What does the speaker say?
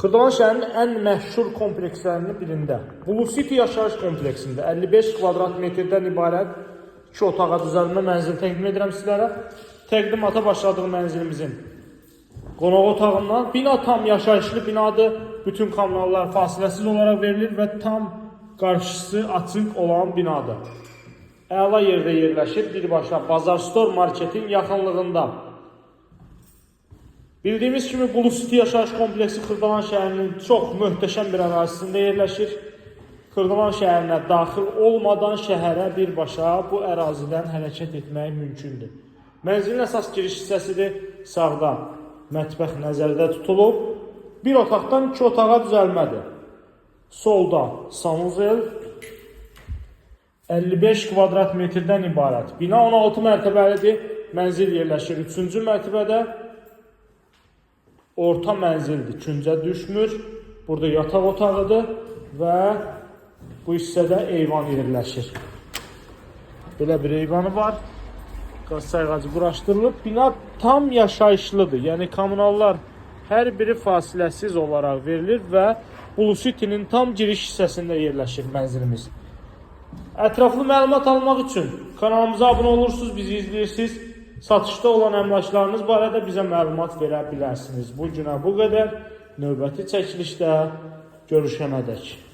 Xırdalan şəhərinin ən məşhur komplekslərindən birində, Blue City yaşayış kompleksində 55 kvadrat metrdən ibarət 2 otağa düzəlmə mənzili təqdim edirəm sizlərə. Təqdimata başladıq mənzilimizin qonaq otağından. Bina tam yaşayışlı binadır. Bütün kommunallar fasiləsiz olaraq verilir və tam qarşısı açıq olan binadır. Əla yerdə yerləşir, birbaşa Bazar Store marketin yaxınlığında. Bildiyimiz kimi Blue City yaşayış kompleksi Xırdalan şəhərinin çox möhtəşəm bir ərazisində yerləşir. Xırdalan şəhərinə daxil olmadan şəhərə birbaşa bu ərazidən hərəkət etmək mümkündür. Mənzilin əsas giriş hissəsidir. Sağda mətbəx nəzərdə tutulub. Bir otaqdan 2 otağa düzəlmədir. Solda sanuzel 55 kvadrat metrdən ibarət. Bina 16 mərtəbəlidir. Mənzil yerləşir 3-cü mərtəbədə. Orta mənzildir, küncə düşmür. Burada yataq otağıdır və bu hissədə eyvan yerləşir. Belə bir eyvanı var. Qaz sayğacı quraşdırılıb. Bina tam yaşayışlıdır. Yəni kommunallar hər biri fasiləsiz olaraq verilir və Blue City'nin tam giriş hissəsində yerləşir mənzilimiz. Ətraflı məlumat almaq üçün kanalımıza abunə olursunuz, bizi izləyirsiniz. Satışda olan əmlaklarınız barədə bizə məlumat verə bilərsiniz. Bu günə bu qədər. Növbəti çəkilişdə görüşənədək.